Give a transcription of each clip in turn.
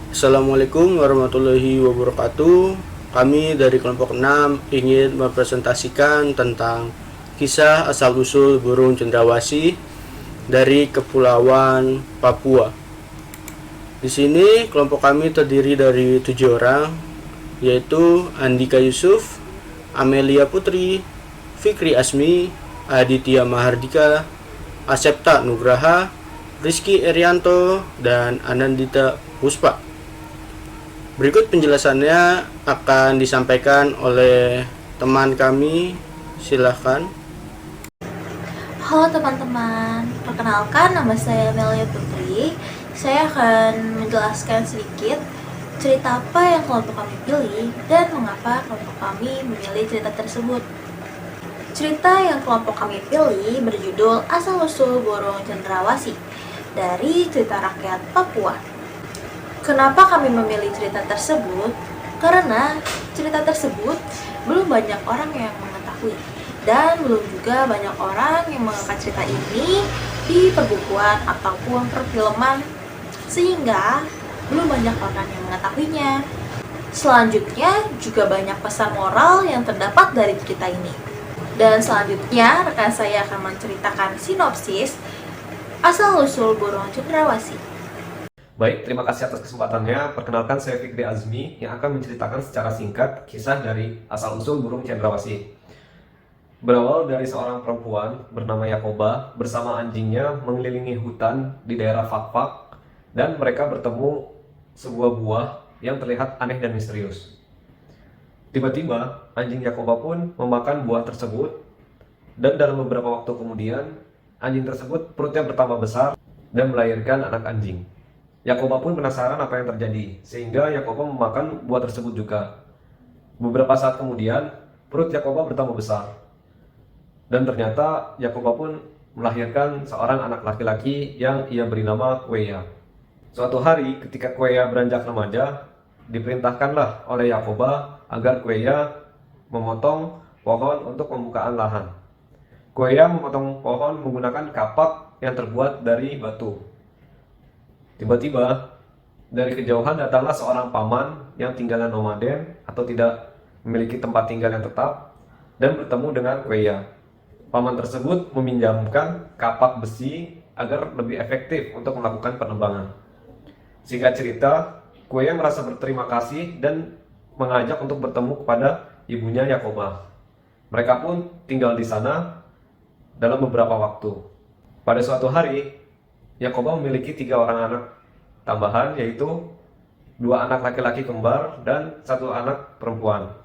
Assalamualaikum warahmatullahi wabarakatuh. Kami dari kelompok 6 ingin mempresentasikan tentang kisah asal-usul burung cendrawasih dari Kepulauan Papua. Di sini kelompok kami terdiri dari 7 orang, yaitu Andika Yusuf, Amelia Putri, Fikri Asmi, Aditya Mahardika, Asepta Nugraha, Rizky Erianto, dan Anandita Puspa. Berikut penjelasannya akan disampaikan oleh teman kami. Silahkan. Halo teman-teman, perkenalkan nama saya Amelia Putri. Saya akan menjelaskan sedikit cerita apa yang kelompok kami pilih dan mengapa kelompok kami memilih cerita tersebut. Cerita yang kelompok kami pilih berjudul Asal-usul Burung Cendrawasih dari cerita rakyat Papua. Kenapa kami memilih cerita tersebut? Karena cerita tersebut belum banyak orang yang mengetahui dan belum juga banyak orang yang mengangkat cerita ini di perbukuan ataupun perfilman, sehingga belum banyak orang yang mengetahuinya. Selanjutnya juga banyak pesan moral yang terdapat dari cerita ini. Dan selanjutnya rekan saya akan menceritakan sinopsis Asal-usul Burung Cendrawasih. Baik, terima kasih atas kesempatannya. Perkenalkan, saya Fikri Azmi yang akan menceritakan secara singkat kisah dari asal-usul burung cendrawasih. Berawal dari seorang perempuan bernama Yakoba bersama anjingnya mengelilingi hutan di daerah Fakfak, dan mereka bertemu sebuah buah yang terlihat aneh dan misterius. Tiba-tiba, anjing Yakoba pun memakan buah tersebut, dan dalam beberapa waktu kemudian, anjing tersebut perutnya bertambah besar dan melahirkan anak anjing. Yakoba pun penasaran apa yang terjadi, sehingga Yakoba memakan buah tersebut juga. Beberapa saat kemudian, perut Yakoba bertambah besar. Dan ternyata Yakoba pun melahirkan seorang anak laki-laki yang ia beri nama Kweya. Suatu hari ketika Kweya beranjak remaja, diperintahkanlah oleh Yakoba agar Kweya memotong pohon untuk pembukaan lahan. Kweya memotong pohon menggunakan kapak yang terbuat dari batu. Tiba-tiba, dari kejauhan datanglah seorang paman yang tinggalnya nomaden atau tidak memiliki tempat tinggal yang tetap dan bertemu dengan Kweya. Paman tersebut meminjamkan kapak besi agar lebih efektif untuk melakukan penebangan. Singkat cerita, Kweya merasa berterima kasih dan mengajak untuk bertemu kepada ibunya Yakoba. Mereka pun tinggal di sana dalam beberapa waktu. Pada suatu hari, Yakoba memiliki 3 orang anak tambahan, yaitu 2 anak laki-laki kembar dan 1 anak perempuan.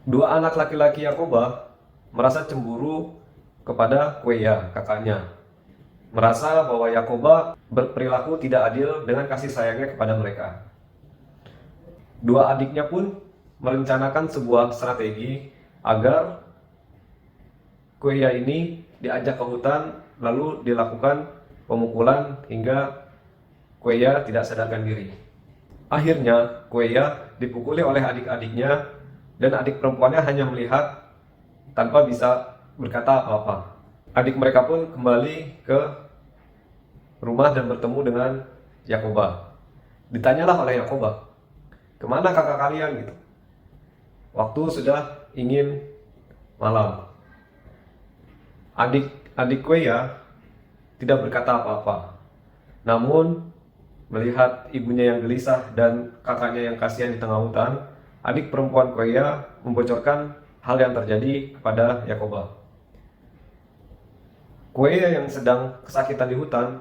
2 anak laki-laki Yakoba merasa cemburu kepada Kweya, kakaknya. Merasa bahwa Yakoba berperilaku tidak adil dengan kasih sayangnya kepada mereka. 2 adiknya pun merencanakan sebuah strategi agar Kweya ini diajak ke hutan lalu dilakukan pemukulan hingga Kweya tidak sadarkan diri. Akhirnya Kweya dipukuli oleh adik-adiknya dan adik perempuannya hanya melihat tanpa bisa berkata apa-apa. Adik mereka pun kembali ke rumah dan bertemu dengan Yakoba. Ditanyalah oleh Yakoba, "Kemana kakak kalian?" gitu. Waktu sudah ingin malam. Adik Kweya tidak berkata apa-apa. Namun, melihat ibunya yang gelisah dan kakaknya yang kasihan di tengah hutan, adik perempuan Kweya membocorkan hal yang terjadi kepada Yakoba. Kweya yang sedang kesakitan di hutan,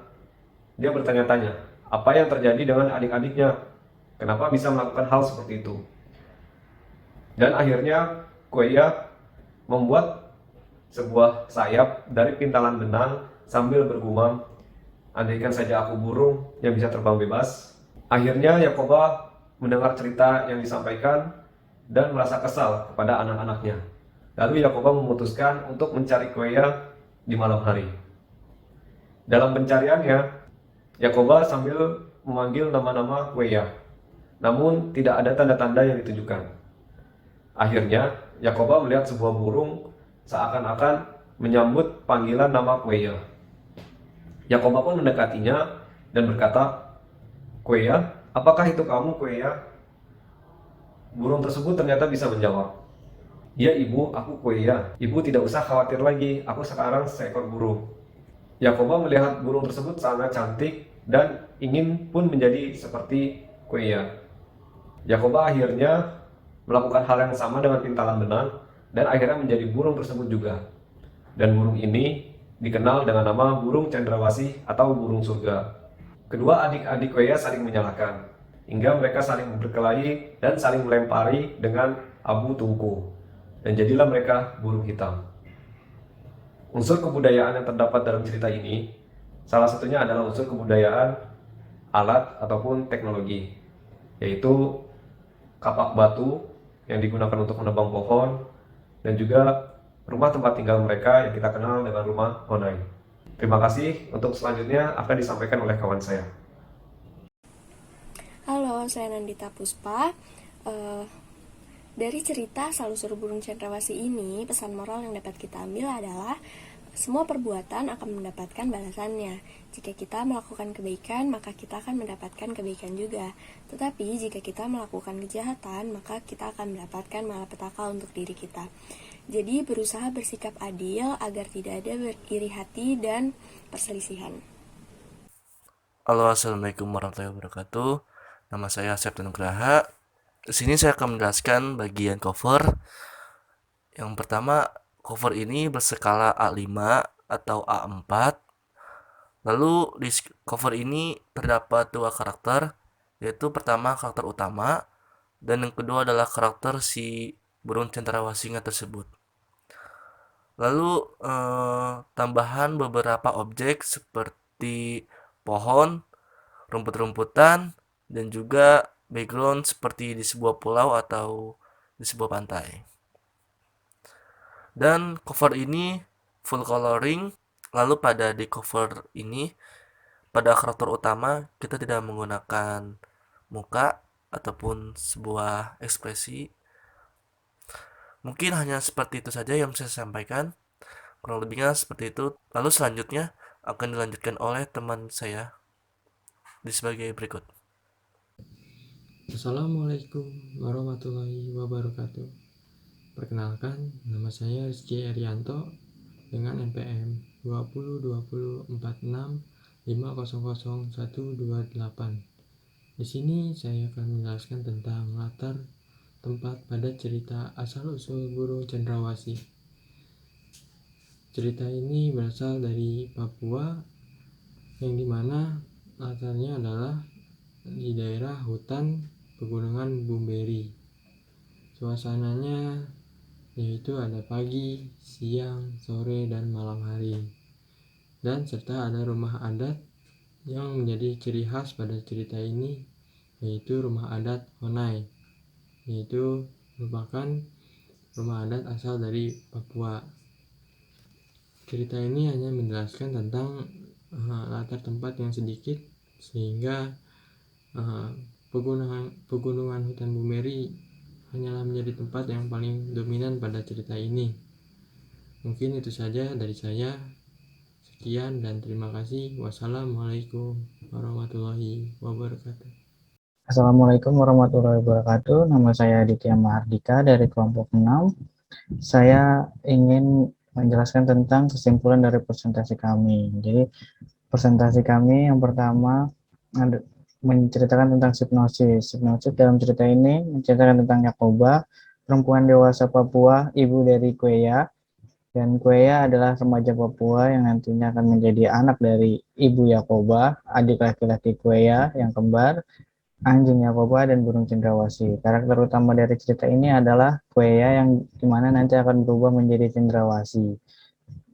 dia bertanya-tanya, apa yang terjadi dengan adik-adiknya? Kenapa bisa melakukan hal seperti itu? Dan akhirnya Kweya membuat sebuah sayap dari pintalan benang sambil bergumam, "Andaikan saja aku burung yang bisa terbang bebas." Akhirnya Yakoba mendengar cerita yang disampaikan dan merasa kesal kepada anak-anaknya. Lalu Yakoba memutuskan untuk mencari Kweya di malam hari. Dalam pencariannya, Yakoba sambil memanggil nama-nama Kweya, namun tidak ada tanda-tanda yang ditujukan. Akhirnya Yakoba melihat sebuah burung seakan-akan menyambut panggilan nama Kweya. Yakoba pun mendekatinya dan berkata, "Kweya, Apakah itu kamu, Kueya? Burung tersebut ternyata bisa menjawab, "Ya ibu, aku Kueya. Ibu tidak usah khawatir lagi, aku sekarang seekor burung." Yakoba melihat burung tersebut sangat cantik dan ingin pun menjadi seperti Kueya. Yakoba akhirnya melakukan hal yang sama dengan pintalan benang dan akhirnya menjadi burung tersebut juga. Dan burung ini dikenal dengan nama burung cendrawasih atau burung surga. Kedua adik-adik Kueya saling menyalahkan, hingga mereka saling berkelahi dan saling melempari dengan abu tungku. Dan jadilah mereka burung hitam. Unsur kebudayaan yang terdapat dalam cerita ini, salah satunya adalah unsur kebudayaan alat ataupun teknologi, yaitu kapak batu yang digunakan untuk menebang pohon, dan juga rumah tempat tinggal mereka yang kita kenal dengan rumah Honai. Terima kasih. Untuk selanjutnya akan disampaikan oleh kawan saya. Halo, saya Nandita Puspa. Dari cerita Salusur Burung Cendrawasih ini, pesan moral yang dapat kita ambil adalah semua perbuatan akan mendapatkan balasannya. Jika kita melakukan kebaikan, maka kita akan mendapatkan kebaikan juga. Tetapi jika kita melakukan kejahatan, maka kita akan mendapatkan malapetaka untuk diri kita. Jadi berusaha bersikap adil agar tidak ada iri hati dan perselisihan. Halo, assalamualaikum warahmatullahi wabarakatuh. Nama saya Septian Nugraha. Di sini saya akan menjelaskan bagian cover. Yang pertama, cover ini berskala A5 atau A4. Lalu di cover ini terdapat dua karakter, yaitu pertama karakter utama dan yang kedua adalah karakter si burung cendrawasih tersebut. Lalu tambahan beberapa objek seperti pohon, rumput-rumputan, dan juga background seperti di sebuah pulau atau di sebuah pantai. Dan cover ini full coloring. Lalu pada di cover ini, pada karakter utama kita tidak menggunakan muka ataupun sebuah ekspresi. Mungkin hanya seperti itu saja yang saya sampaikan. Kurang lebihnya seperti itu. Lalu selanjutnya akan dilanjutkan oleh teman saya di sebagai berikut. Assalamualaikum warahmatullahi wabarakatuh. Perkenalkan, nama saya Rizky Arianto dengan NPM 202046500128. Di sini saya akan menjelaskan tentang latar tempat pada cerita asal-usul burung cendrawasih. Cerita ini berasal dari Papua, yang dimana latarnya adalah di daerah hutan pegunungan Bumberi. Suasananya yaitu ada pagi, siang, sore, dan malam hari. Dan serta ada rumah adat yang menjadi ciri khas pada cerita ini, yaitu rumah adat Honai, yaitu merupakan rumah adat asal dari Papua. Cerita ini hanya menjelaskan tentang latar tempat yang sedikit, sehingga pegunungan hutan Bumberi hanyalah menjadi tempat yang paling dominan pada cerita ini. Mungkin itu saja dari saya. Sekian dan terima kasih. Wassalamualaikum warahmatullahi wabarakatuh. Assalamualaikum warahmatullahi wabarakatuh. Nama saya Aditya Mahardika dari kelompok 6. Saya ingin menjelaskan tentang kesimpulan dari presentasi kami. Jadi presentasi kami yang pertama menceritakan tentang hipnosis. Hipnosis dalam cerita ini menceritakan tentang Yakoba, perempuan dewasa Papua, ibu dari Kueya. Dan Kueya adalah remaja Papua yang nantinya akan menjadi anak dari ibu Yakoba, adik laki-laki Kueya yang kembar, anjing Yakoba, dan burung cendrawasih. Karakter utama dari cerita ini adalah Kueya yang dimana nanti akan berubah menjadi cendrawasih.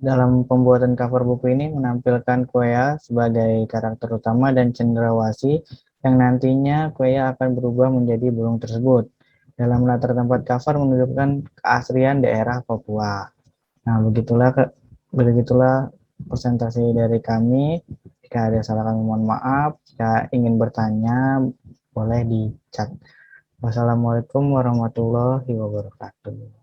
Dalam pembuatan cover buku ini menampilkan Kueya sebagai karakter utama dan cendrawasih yang nantinya Kueya akan berubah menjadi burung tersebut. Dalam latar tempat cover menunjukkan keaslian daerah Papua. Nah, begitulah presentasi dari kami. Jika ada salah kami mohon maaf. Jika ingin bertanya boleh di chat. Wassalamualaikum warahmatullahi wabarakatuh.